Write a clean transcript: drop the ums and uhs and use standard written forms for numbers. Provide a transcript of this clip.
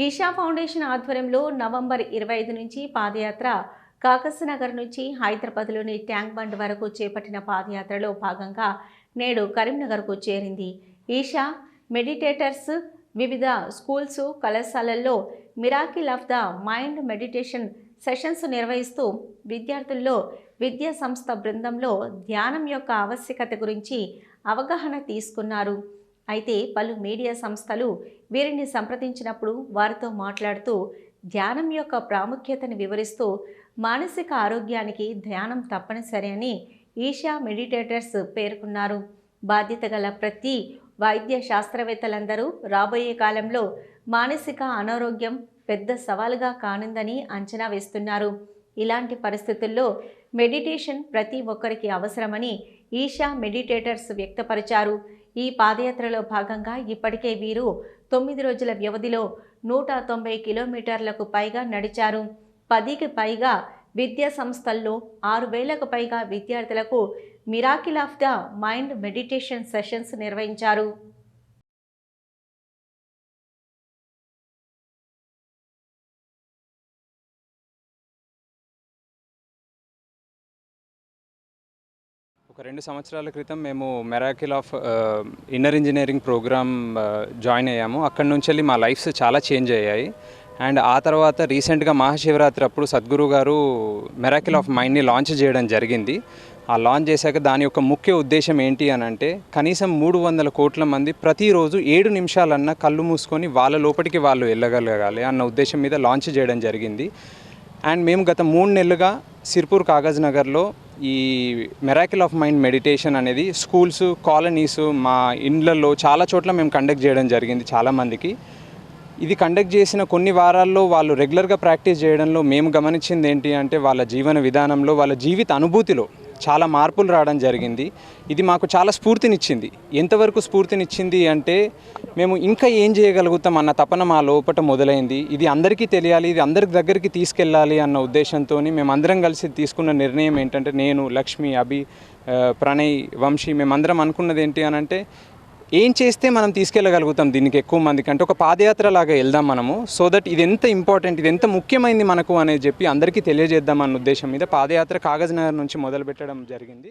Isha foundation ఆధ్వర్యంలో November 25 నుంచి పాదయాత్ర కాకసనగర్ నుంచి హైదరాబాద్లోని ట్యాంక్ బండ్ వరకు చేపట్టిన పాదయాత్రలో భాగంగా నేడు కరీంనగర్కు చేరింది. ఈషా మెడిటేటర్స్ వివిధ స్కూల్స్, కళాశాలల్లో miracle of the mind meditation sessions నిర్వహిస్తూ విద్యార్థుల్లో విద్యా సంస్థ బృందంలో ధ్యానం యొక్క ఆవశ్యకత గురించి అవగాహన తీసుకున్నారు. అయితే పలు మీడియా సంస్థలు వీరిని సంప్రదించినప్పుడు వారితో మాట్లాడుతూ ధ్యానం యొక్క ప్రాముఖ్యతను వివరిస్తూ మానసిక ఆరోగ్యానికి ధ్యానం తప్పనిసరి అని ఈషా మెడిటేటర్స్ పేర్కొన్నారు. బాధ్యత గల ప్రతి వైద్య శాస్త్రవేత్తలందరూ రాబోయే కాలంలో మానసిక అనారోగ్యం పెద్ద సవాలుగా కానుందని అంచనా వేస్తున్నారు. ఇలాంటి పరిస్థితుల్లో మెడిటేషన్ ప్రతి ఒక్కరికి అవసరమని ఈషా మెడిటేటర్స్ వ్యక్తపరిచారు. ఈ పాదయాత్రలో భాగంగా ఇప్పటికే వీరు 9 రోజుల వ్యవధిలో 190 కిలోమీటర్లకు పైగా నడిచారు. 10కి పైగా విద్యా సంస్థల్లో 6,000కు పైగా విద్యార్థులకు miracle of the mind meditation sessions నిర్వహించారు. ఒక 2 సంవత్సరాల క్రితం మేము miracle of inner engineering program join అయ్యాము. అక్కడి నుంచి మా లైఫ్స్ చాలా చేంజ్ అయ్యాయి. అండ్ ఆ తర్వాత రీసెంట్గా మహాశివరాత్రి అప్పుడు సద్గురు గారు మిరాకిల్ ఆఫ్ మైండ్ని లాంచ్ చేయడం జరిగింది. ఆ లాంచ్ చేశాక దాని యొక్క ముఖ్య ఉద్దేశం ఏంటి అని అంటే కనీసం 300 కోట్ల మంది ప్రతిరోజు 7 నిమిషాలన్నా కళ్ళు మూసుకొని వాళ్ళ లోపలికి వాళ్ళు వెళ్ళగలగాలి అన్న ఉద్దేశం మీద లాంచ్ చేయడం జరిగింది. అండ్ మేము గత 3 నెలలుగా సిర్పూర్ కాగజ్ నగర్లో ఈ మిరాకిల్ ఆఫ్ మైండ్ మెడిటేషన్ అనేది స్కూల్స్, కాలనీస్, మా ఇండ్లలో చాలా చోట్ల మేము కండక్ట్ చేయడం జరిగింది చాలామందికి. ఇది కండక్ట్ చేసిన కొన్ని వారాల్లో వాళ్ళు రెగ్యులర్గా ప్రాక్టీస్ చేయడంలో మేము గమనించింది ఏంటి అంటే వాళ్ళ జీవన విధానంలో, వాళ్ళ జీవిత అనుభూతిలో చాలా మార్పులు రావడం జరిగింది. ఇది మాకు చాలా స్ఫూర్తినిచ్చింది. ఎంతవరకు స్ఫూర్తినిచ్చింది అంటే మేము ఇంకా ఏం చేయగలుగుతాం అన్న తపన మా లోపల మొదలైంది. ఇది అందరికీ తెలియాలి, ఇది అందరి దగ్గరికి తీసుకెళ్ళాలి అన్న ఉద్దేశంతో మేమందరం కలిసి తీసుకున్న నిర్ణయం ఏంటంటే నేను, లక్ష్మి, అభి, ప్రణయ్, వంశీ మేమందరం అనుకున్నది ఏంటి అని అంటే ఏం చేస్తే మనం తీసుకెళ్ళగలుగుతాం దీనికి ఎక్కువ మందికి అంటే ఒక పాదయాత్ర లాగా వెళ్దాం మనము. సో దట్ ఇది ఎంత ఇంపార్టెంట్, ఇది ఎంత ముఖ్యమైనది మనకు అనేది చెప్పి అందరికీ తెలియజేద్దాం అన్న ఉద్దేశం మీద పాదయాత్ర కాగజ్ నగర్ నుంచి మొదలు పెట్టడం జరిగింది.